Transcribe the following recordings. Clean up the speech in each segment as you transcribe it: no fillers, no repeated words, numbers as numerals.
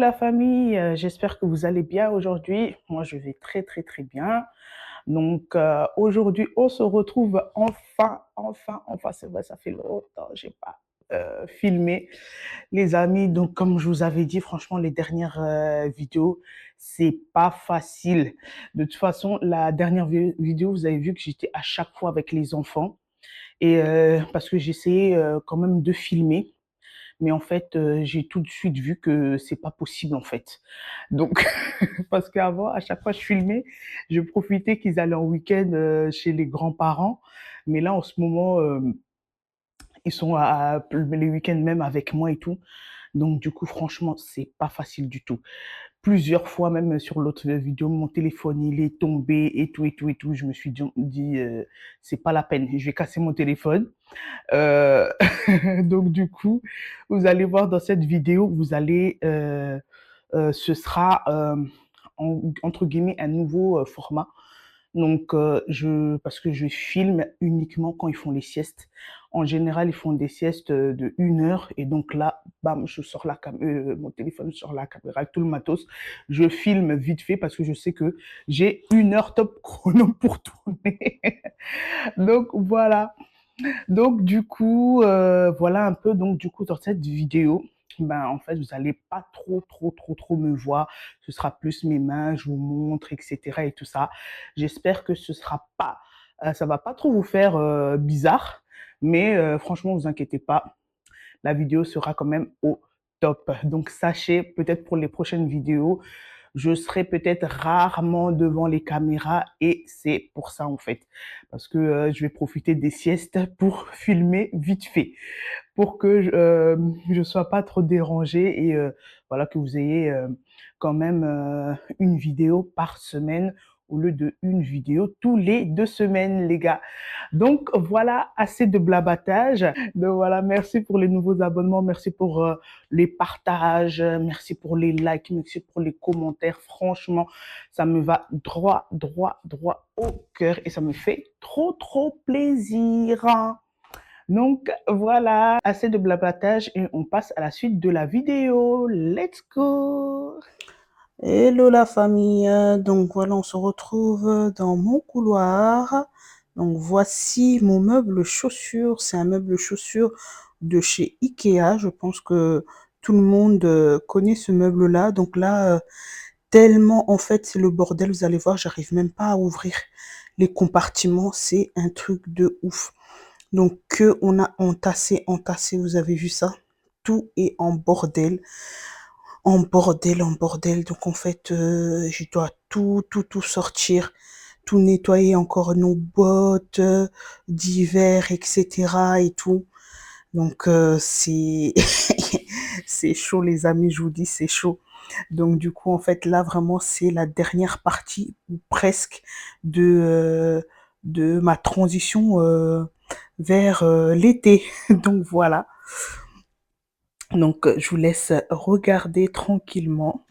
la famille, j'espère que vous allez bien aujourd'hui. Moi, je vais très, très, très bien. Donc, aujourd'hui, on se retrouve enfin, c'est vrai, ça fait longtemps, j'ai pas, filmé, les amis. Donc, comme je vous avais dit, franchement, les dernières, vidéos, c'est pas facile. De toute façon, la dernière vidéo, vous avez vu que j'étais à chaque fois avec les enfants et parce que j'essayais, quand même de filmer. Mais en fait, j'ai tout de suite vu que c'est pas possible, en fait. Donc parce qu'avant, à chaque fois je filmais, je profitais qu'ils allaient en week-end, chez les grands-parents. Mais là, en ce moment, ils sont à les week-ends même avec moi et tout. Donc du coup, franchement, c'est pas facile du tout. Plusieurs fois, même sur l'autre vidéo, mon téléphone, il est tombé et tout et tout et tout. Je me suis dit: «C'est pas la peine, je vais casser mon téléphone». Heu, donc du coup, vous allez voir dans cette vidéo, vous allez, ce sera, entre guillemets «un nouveau, format». Donc je parce que je filme uniquement quand ils font les siestes. En général, ils font des siestes, de 1 heure et donc là, bam, je sors mon téléphone, je sors la caméra avec tout le matos. Je filme vite fait parce que je sais que j'ai 1 heure top chrono pour tourner. Donc voilà. Donc du coup, voilà un peu donc du coup dans cette vidéo, ben, en fait, vous allez pas trop me voir. Ce sera plus mes mains, je vous montre et cetera et tout ça. J'espère que ce sera pas, ça va pas trop vous faire, bizarre, mais franchement vous inquiétez pas, la vidéo sera quand même au top. Donc sachez, peut-être pour les prochaines vidéos, je serai peut-être rarement devant les caméras et c'est pour ça en fait. Parce que je vais profiter des siestes pour filmer vite fait, pour que je sois pas trop dérangée et voilà que vous ayez, quand même, une vidéo par semaine au lieu d'1 vidéo tous les 2 semaines les gars. Donc voilà, assez de blabatage. Donc voilà, merci pour les nouveaux abonnements, merci pour, les partages, merci pour les likes, merci pour les commentaires. Franchement, ça me va droit au cœur et ça me fait trop plaisir. Donc voilà, assez de blabatage et on passe à la suite de la vidéo. Let's go! Hello la famille, donc voilà, on se retrouve dans mon couloir. Donc voici mon meuble chaussures, c'est un meuble chaussures de chez Ikea. Je pense que tout le monde connaît ce meuble-là. Donc là, tellement en fait c'est le bordel, vous allez voir, j'arrive même pas à ouvrir les compartiments, c'est un truc de ouf. Donc que on a entassé, vous avez vu ça? Tout est en bordel. En bordel. Donc en fait, je dois tout sortir, tout nettoyer, encore nos bottes, d'hiver et cetera et tout. Donc c'est c'est chaud les amis, je vous dis, c'est chaud. Donc du coup, en fait, là vraiment, c'est la dernière partie ou presque de ma transition, vers, l'été. Donc voilà. Donc je vous laisse regarder tranquillement.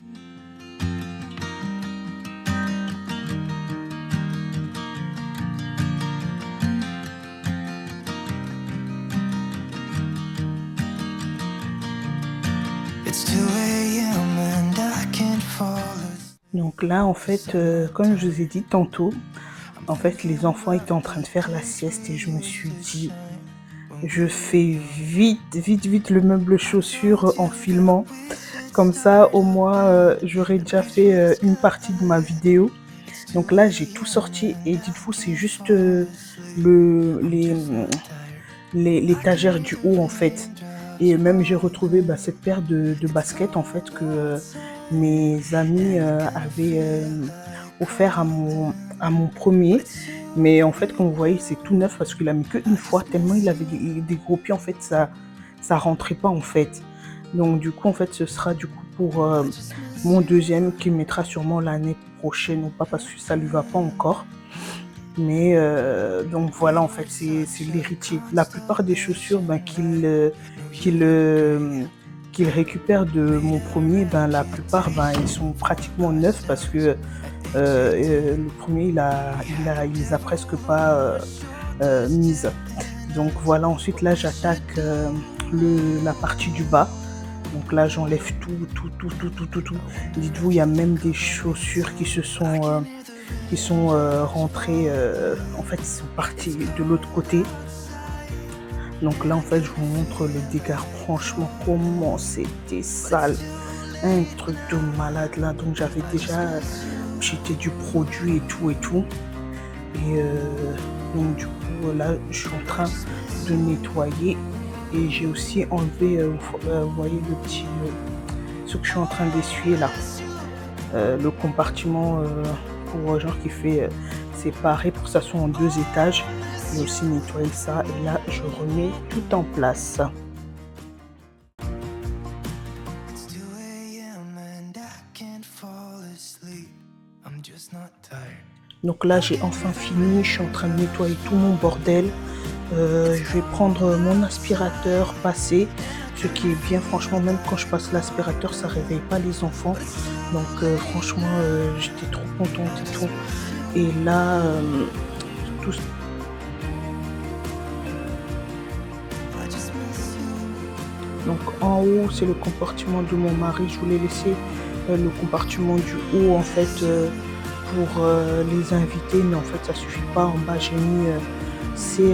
Donc là, en fait, comme je vous ai dit tantôt, en fait, les enfants étaient en train de faire la sieste et je me suis dit, je fais vite le meuble chaussures en filmant. Comme ça, au moins, j'aurais déjà fait une partie de ma vidéo. Donc là, j'ai tout sorti et dites-vous, c'est juste l'étagère du haut en fait. Et même j'ai retrouvé cette paire de baskets en fait que mes amis avaient offert à mon premier. Mais en fait, comme vous voyez, c'est tout neuf parce qu'il a mis qu'une fois, tellement il avait des gros pieds, en fait, ça rentrait pas en fait. Donc du coup, en fait, ce sera du coup pour mon deuxième qu'il mettra sûrement l'année prochaine ou pas parce que ça lui va pas encore. Mais donc voilà, en fait, c'est l'héritier. La plupart des chaussures qu'il récupère de mon premier, la plupart, ils sont pratiquement neufs parce que le premier, il les a presque pas mises. Donc voilà, ensuite là, j'attaque la partie du bas. Donc là, j'enlève tout. Dites-vous, il y a même des chaussures qui sont rentrées, en fait, ils sont partis de l'autre côté. Donc là, en fait, je vous montre le dégât. Franchement, comment c'était sale. Un truc de malade là. Donc j'avais déjà jeté du produit et tout. Et donc du coup, là, je suis en train de nettoyer. Et j'ai aussi enlevé, vous voyez le petit, ce que je suis en train d'essuyer là. Le compartiment pour genre qui fait séparer pour que ça soit en 2 étages. J'ai aussi nettoyé ça et là je remets tout en place. Donc là j'ai enfin fini, je suis en train de nettoyer tout mon bordel. Je vais prendre mon aspirateur, passer. Ce qui est bien, franchement, même quand je passe l'aspirateur, ça réveille pas les enfants. Donc franchement, j'étais trop contente et tout. Et là, tout. Donc en haut, c'est le compartiment de mon mari. Je voulais laisser le compartiment du haut en fait pour les invités, mais en fait ça suffit pas. En bas, j'ai mis ces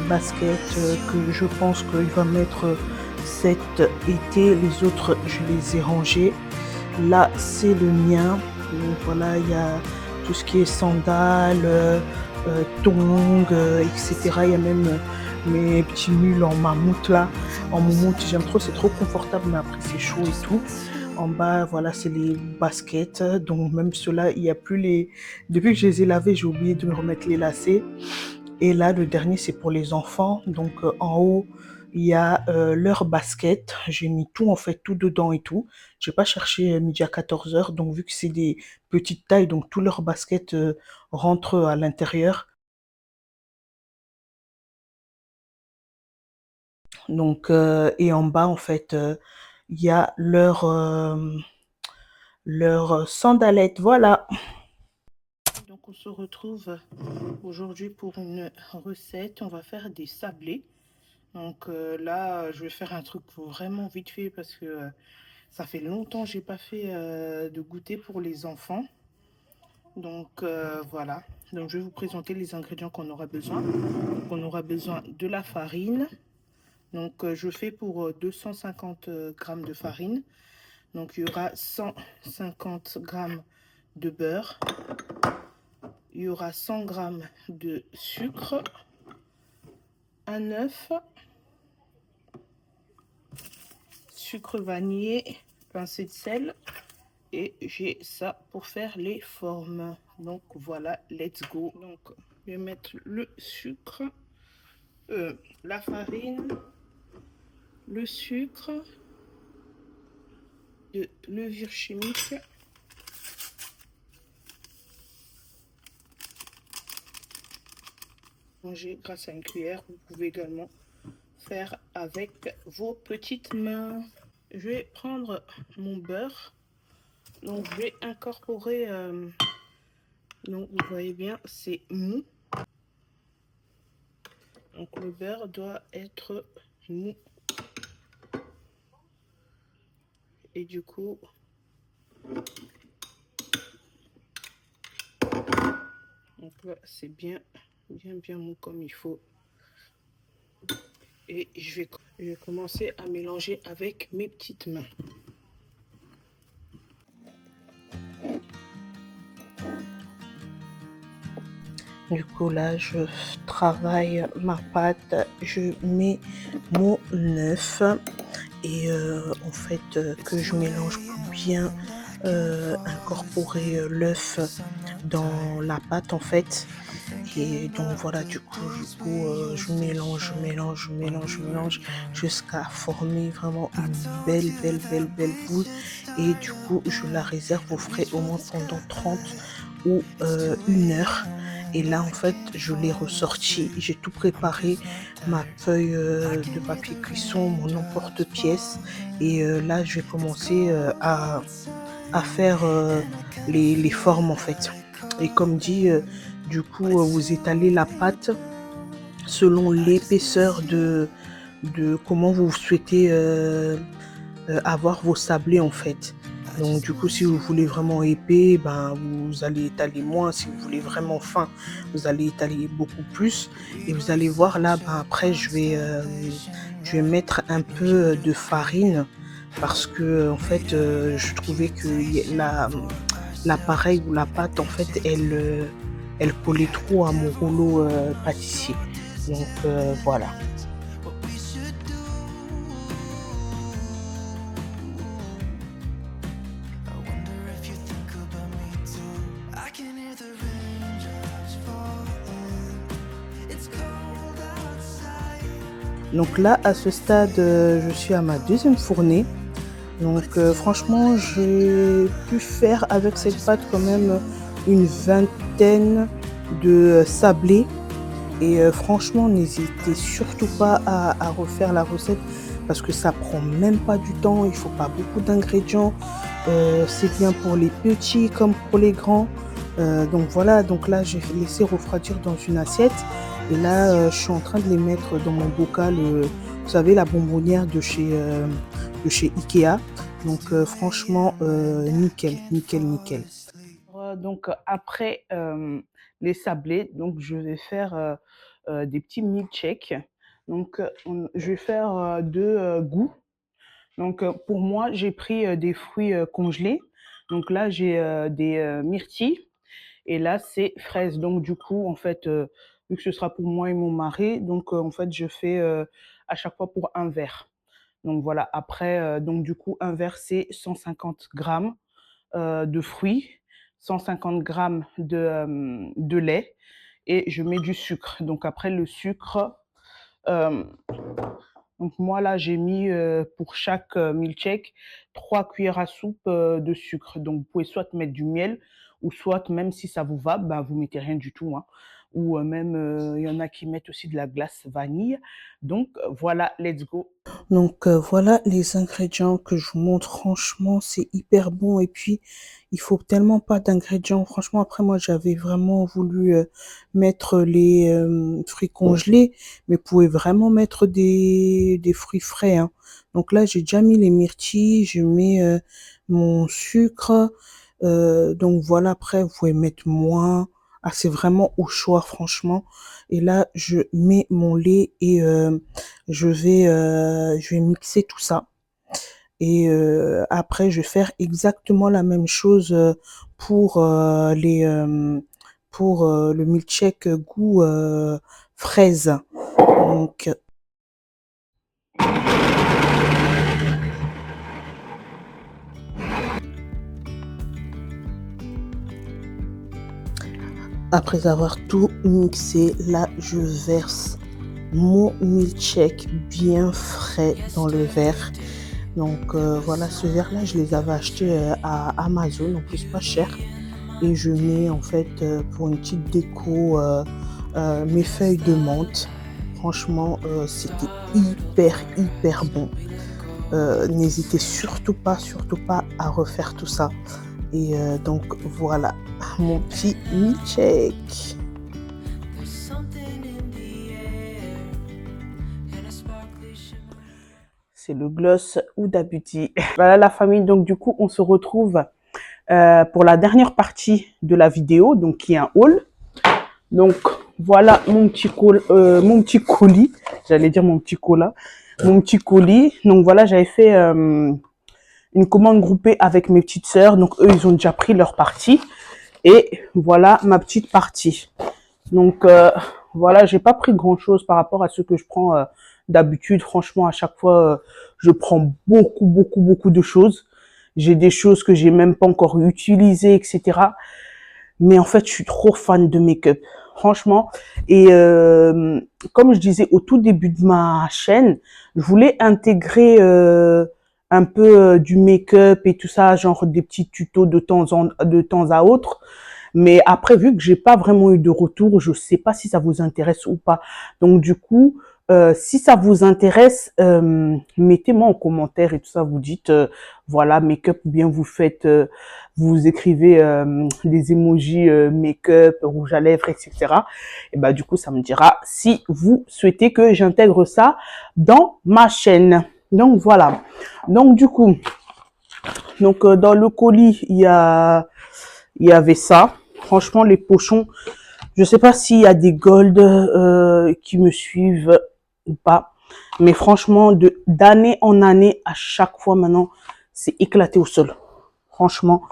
baskets que je pense qu'il va mettre cet été. Les autres, je les ai rangés. Là, c'est le mien. Donc voilà, il y a tout ce qui est sandales, tongs, etc. Il y a même mes petits mules en mammouth là. En mammouth, j'aime trop, c'est trop confortable, mais après c'est chaud et tout. En bas, voilà, c'est les baskets. Donc même ceux-là, il n'y a plus les... Depuis que je les ai lavés, j'ai oublié de me remettre les lacets. Et là, le dernier, c'est pour les enfants. Donc en haut, il y a leur basket. J'ai mis tout, en fait, tout dedans et tout. Je n'ai pas cherché midi à 14h. Donc vu que c'est des petites tailles, donc tout leur basket rentre à l'intérieur. Donc, et en bas, en fait, il y a leur sandalette. Voilà. Donc, on se retrouve aujourd'hui pour une recette. On va faire des sablés. Donc là, je vais faire un truc vraiment vite fait parce que ça fait longtemps que j'ai pas fait de goûter pour les enfants. Donc voilà. Donc je vais vous présenter les ingrédients qu'on aura besoin. Donc, on aura besoin de la farine. Donc je fais pour 250 grammes de farine. Donc il y aura 150 grammes de beurre. Il y aura 100 grammes de sucre, un œuf, sucre vanillé, pincée de sel. Et j'ai ça pour faire les formes. Donc voilà, let's go. Donc je vais mettre le sucre, la farine, le sucre, de levure chimique, manger grâce à une cuillère. Vous pouvez également faire avec vos petites mains. Je vais prendre mon beurre. Donc je vais incorporer, donc vous voyez bien, c'est mou. Donc le beurre doit être mou. Et du coup, donc là, c'est bien mou comme il faut. Et je vais commencer à mélanger avec mes petites mains. Du coup, là, je travaille ma pâte. Je mets mon œuf. Et en fait, que je mélange pour bien incorporer l'œuf dans la pâte, en fait. Et donc voilà, du coup, je mélange jusqu'à former vraiment une belle boule. Et du coup, je la réserve au frais au moins pendant 30 ou 1 heure. Et là, en fait, je l'ai ressorti. J'ai tout préparé, ma feuille de papier cuisson, mon emporte-pièce. Et là, je vais commencer à faire les formes, en fait. Et comme dit, du coup, vous étalez la pâte selon l'épaisseur de comment vous souhaitez avoir vos sablés en fait. Donc du coup, si vous voulez vraiment épais, ben, vous allez étaler moins. Si vous voulez vraiment fin, vous allez étaler beaucoup plus. Et vous allez voir là, ben, après, je vais mettre un peu de farine parce que en fait, je trouvais que l'appareil ou la pâte, en fait, elle collait trop à mon rouleau pâtissier. Donc voilà. Donc là, à ce stade, je suis à ma deuxième fournée. Donc franchement, j'ai pu faire avec cette pâte quand même une vingtaine de sablés. Et franchement, n'hésitez surtout pas à refaire la recette parce que ça prend même pas du temps. Il faut pas beaucoup d'ingrédients. C'est bien pour les petits comme pour les grands. Donc voilà, donc là, j'ai laissé refroidir dans une assiette. Et là, je suis en train de les mettre dans mon bocal. Vous savez, la bonbonnière de chez Ikea. Donc franchement, nickel, nickel, nickel. Donc après les sablés, donc je vais faire des petits milkshakes. Donc je vais faire deux goûts. Donc pour moi, j'ai pris des fruits congelés. Donc là, j'ai des myrtilles et là, c'est fraises. Donc du coup, en fait, vu que ce sera pour moi et mon mari, donc en fait, je fais à chaque fois pour un verre. Donc voilà, après, donc du coup, un verre, c'est 150 grammes de fruits, 150 grammes de lait et je mets du sucre. Donc après le sucre, euh, donc moi là j'ai mis pour chaque milkshake 3 cuillères à soupe de sucre. Donc vous pouvez soit mettre du miel ou soit même si ça vous va, ben, vous mettez rien du tout, hein. Ou même il y en a qui mettent aussi de la glace vanille. Donc voilà, let's go. Donc voilà les ingrédients que je vous montre. Franchement, c'est hyper bon. Et puis, il faut tellement pas d'ingrédients. Franchement, après, moi, j'avais vraiment voulu mettre les fruits congelés. Mais vous pouvez vraiment mettre des fruits frais, hein. Donc là, j'ai déjà mis les myrtilles. Je mets mon sucre. Donc voilà, après, vous pouvez mettre moins. Ah, c'est vraiment au choix, franchement. Et là, je mets mon lait et je vais mixer tout ça. Et après, je vais faire exactement la même chose pour le milkshake goût fraise. Donc après avoir tout mixé, là, je verse mon milkshake bien frais dans le verre. Donc voilà, ce verre-là, je les avais achetés à Amazon, en plus pas cher. Et je mets en fait pour une petite déco mes feuilles de menthe. Franchement, c'était hyper, hyper bon. N'hésitez surtout pas à refaire tout ça. Et donc voilà, mon petit milkshake. C'est le gloss Huda Beauty. Voilà la famille, donc du coup on se retrouve pour la dernière partie de la vidéo, donc qui est un haul. Donc voilà mon petit colis, j'allais dire mon petit cola, mon petit colis. Donc voilà, j'avais fait une commande groupée avec mes petites sœurs, donc eux ils ont déjà pris leur partie et voilà ma petite partie. Donc voilà, j'ai pas pris grand chose par rapport à ce que je prends d'habitude. Franchement, à chaque fois, je prends beaucoup de choses. J'ai des choses que j'ai même pas encore utilisées, etc. Mais en fait, je suis trop fan de make-up, franchement. Et comme je disais au tout début de ma chaîne, je voulais intégrer un peu du make-up et tout ça, genre des petits tutos de temps à autre. Mais après, vu que j'ai pas vraiment eu de retour, je sais pas si ça vous intéresse ou pas. Donc du coup, si ça vous intéresse, mettez-moi en commentaire et tout ça. Vous dites, voilà, make-up ou bien vous faites, vous écrivez des emojis make-up, rouge à lèvres, etc. Et bah du coup, ça me dira si vous souhaitez que j'intègre ça dans ma chaîne. Donc voilà. Donc du coup, dans le colis, il y avait ça. Franchement, les pochons, je sais pas s'il y a des gold qui me suivent ou pas. Mais franchement, d'année en année, à chaque fois maintenant, c'est éclaté au sol. Franchement.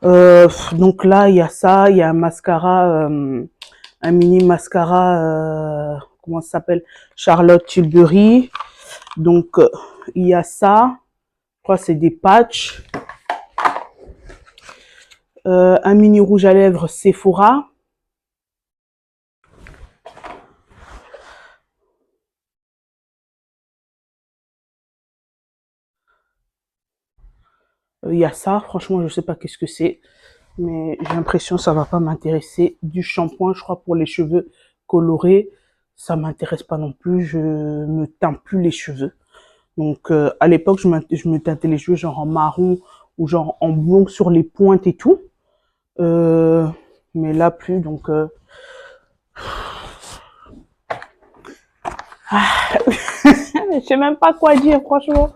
Donc là, il y a ça, il y a un mascara, un mini mascara, comment ça s'appelle? Charlotte Tilbury. Donc, il y a ça. Je crois que c'est des patchs. Un mini rouge à lèvres Sephora. Il y a ça. Franchement, je sais pas qu'est-ce que c'est. Mais j'ai l'impression que ça va pas m'intéresser. Du shampoing, je crois, pour les cheveux colorés. Ça m'intéresse pas non plus. Je me teins plus les cheveux. Donc, à l'époque, je me teintais les cheveux genre en marron ou genre en blond sur les pointes et tout. Mais là, plus. Donc, je sais même pas quoi dire, franchement.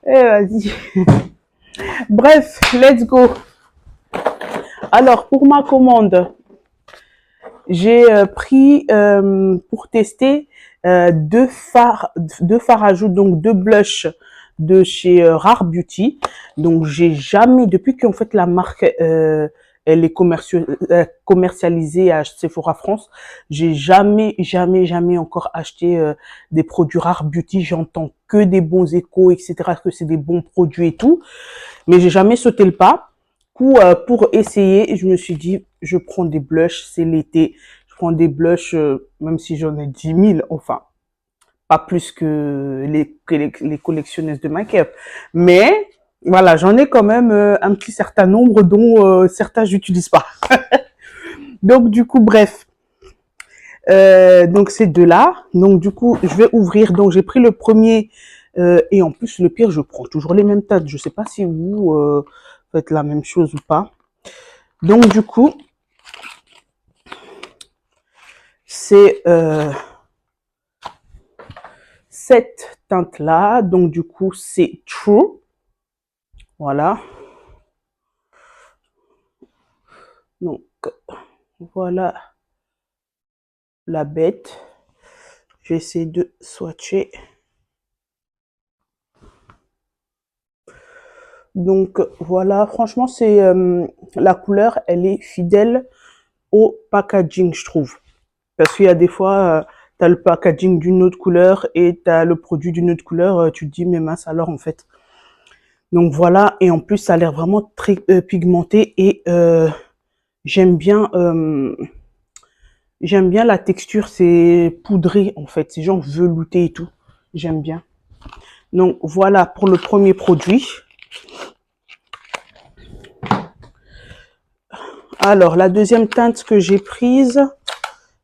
Eh, vas-y. Bref, let's go. Alors, pour ma commande, j'ai pris pour tester deux fards à joues, donc deux blushs de chez Rare Beauty. Donc j'ai jamais, depuis qu'en fait la marque elle est commercialisée à Sephora France, j'ai jamais encore acheté des produits Rare Beauty. J'entends que des bons échos, etc., que c'est des bons produits et tout, mais j'ai jamais sauté le pas. Pour essayer, je me suis dit, je prends des blushs, c'est l'été, je prends des blushs, même si j'en ai 10 000, enfin, pas plus que les collectionneuses de make-up. Mais, voilà, j'en ai quand même un petit certain nombre dont certains j'utilise pas. Donc, du coup, bref. Donc, ces deux-là. Donc, du coup, je vais ouvrir. Donc, j'ai pris le premier. Et en plus, le pire, je prends toujours les mêmes teintes. Je sais pas si vous faites la même chose ou pas. Donc, du coup, c'est cette teinte-là. Donc, du coup, c'est True. Voilà. Donc, voilà la bête. Je vais essayer de swatcher. Donc, voilà. Franchement, c'est la couleur, elle est fidèle au packaging, je trouve. Parce qu'il y a des fois, tu as le packaging d'une autre couleur et tu as le produit d'une autre couleur. Tu te dis, mais mince alors, en fait. Donc, voilà. Et en plus, ça a l'air vraiment très pigmenté et j'aime bien... j'aime bien la texture, c'est poudré en fait, c'est genre velouté et tout. J'aime bien. Donc voilà pour le premier produit. Alors la deuxième teinte que j'ai prise,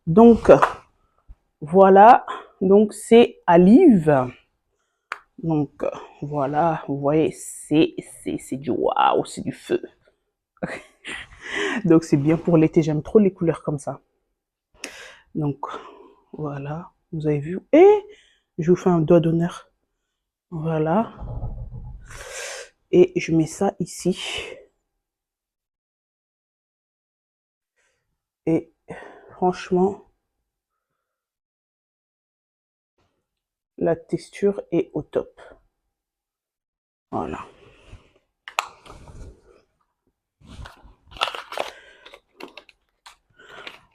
donc voilà, donc c'est Alive. Donc voilà, vous voyez, c'est du waouh, c'est du feu. Donc c'est bien pour l'été, j'aime trop les couleurs comme ça. Donc voilà, vous avez vu. Et je vous fais un doigt d'honneur. Voilà. Et je mets ça ici. Et franchement, la texture est au top. Voilà.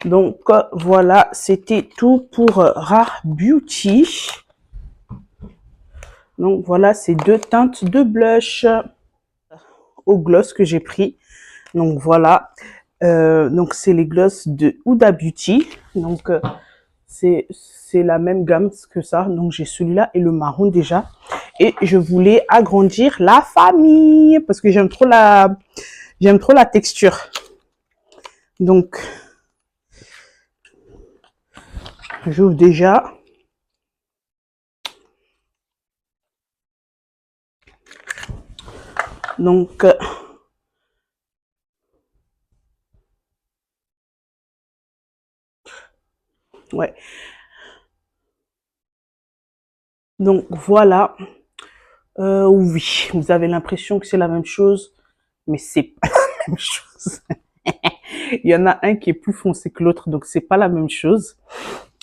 Donc voilà, c'était tout pour Rare Beauty. Donc voilà ces deux teintes de blush au gloss que j'ai pris. Donc voilà. Donc c'est les gloss de Huda Beauty. Donc c'est la même gamme que ça. Donc j'ai celui-là et le marron déjà. Et je voulais agrandir la famille parce que j'aime trop la texture. Donc j'ouvre déjà. Donc ouais. Donc voilà. Oui, vous avez l'impression que c'est la même chose, mais c'est pas la même chose. Il y en a un qui est plus foncé que l'autre, donc c'est pas la même chose.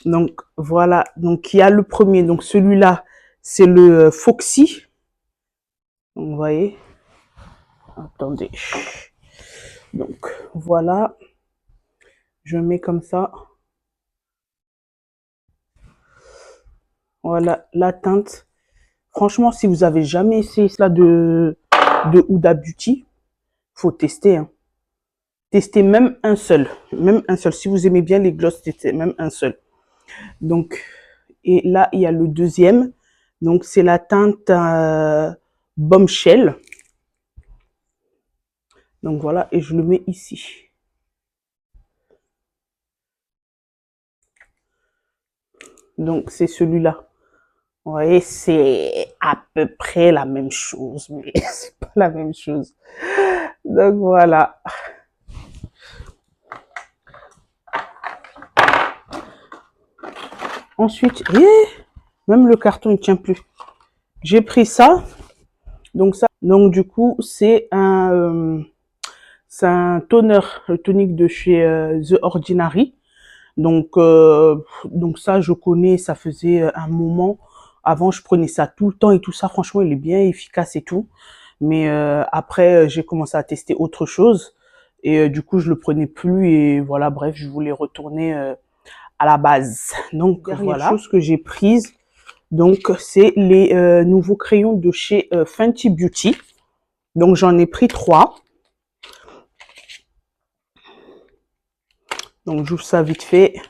Donc voilà, donc il y a le premier, donc celui-là, c'est le Foxy. Donc, vous voyez, attendez. Donc voilà, je mets comme ça. Voilà la teinte. Franchement, si vous avez jamais essayé cela de Huda Beauty, faut tester. Hein. Testez même un seul. Même un seul. Si vous aimez bien les gloss, testez même un seul. Donc, et là, il y a le deuxième. Donc, c'est la teinte Bombshell. Donc, voilà. Et je le mets ici. Donc, c'est celui-là. Vous voyez, c'est à peu près la même chose, mais c'est pas la même chose. Donc, voilà. Ensuite, même le carton, il tient plus. J'ai pris ça. Donc du coup, c'est un toner, le tonique de chez The Ordinary. Donc ça, je connais, ça faisait un moment. Avant, je prenais ça tout le temps et tout ça. Franchement, il est bien efficace et tout. Mais après, j'ai commencé à tester autre chose. Et du coup, je le prenais plus. Et voilà, bref, je voulais retourner à la base. Donc, dernière chose que j'ai prise, donc c'est les nouveaux crayons de chez Fenty Beauty. Donc, j'en ai pris 3. Donc, j'ouvre ça vite fait.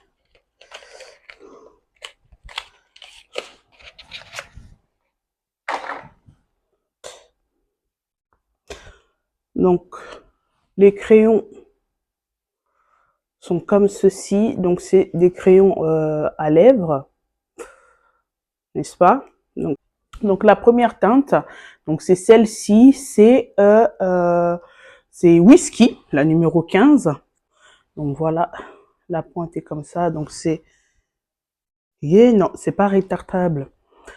Donc, les crayons sont comme ceci. Donc, c'est des crayons à lèvres, n'est-ce pas? Donc, la première teinte, donc c'est celle-ci, c'est Whisky, la numéro 15. Donc, voilà, la pointe est comme ça. Donc, c'est... non, c'est pas rétractable.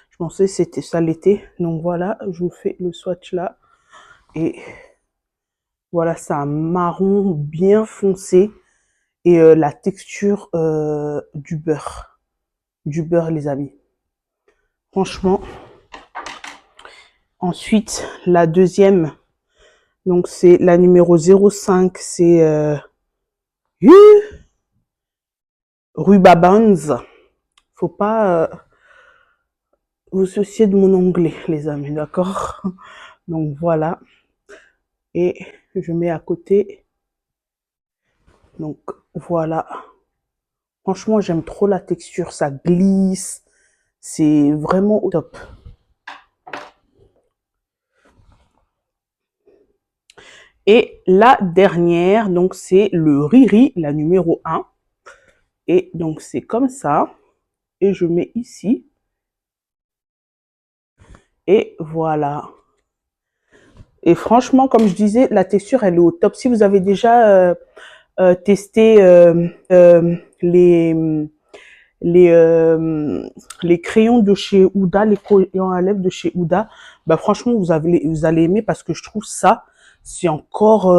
Je pensais que c'était ça l'était. Donc, voilà, je vous fais le swatch là. Et voilà, c'est un marron bien foncé. Et la texture du beurre. Du beurre, les amis. Franchement. Ensuite, la deuxième, donc c'est la numéro 05, c'est Rubabans. Faut pas vous soucier de mon anglais, les amis, d'accord? Donc voilà. Et je mets à côté. Donc voilà. Franchement, j'aime trop la texture, ça glisse. C'est vraiment au top. Et la dernière, donc c'est le Riri, la numéro 1. Et donc c'est comme ça. Et je mets ici. Et voilà. Et franchement, comme je disais, la texture, elle est au top. Si vous avez déjà testé les crayons de chez Huda, les crayons à lèvres de chez Huda, bah franchement, vous allez aimer parce que je trouve ça, c'est encore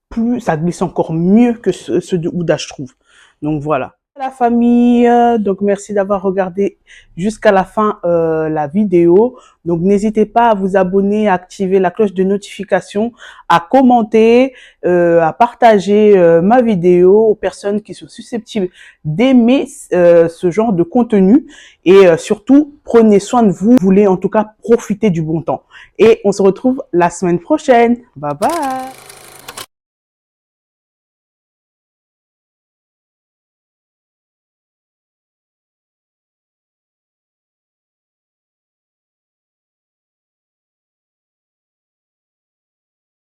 plus, ça glisse encore mieux que ceux de Huda, je trouve. Donc voilà. La famille, donc merci d'avoir regardé jusqu'à la fin la vidéo. Donc n'hésitez pas à vous abonner, à activer la cloche de notification, à commenter, à partager ma vidéo aux personnes qui sont susceptibles d'aimer ce genre de contenu. Et surtout, prenez soin de vous. Vous voulez en tout cas profiter du bon temps. Et on se retrouve la semaine prochaine. Bye bye.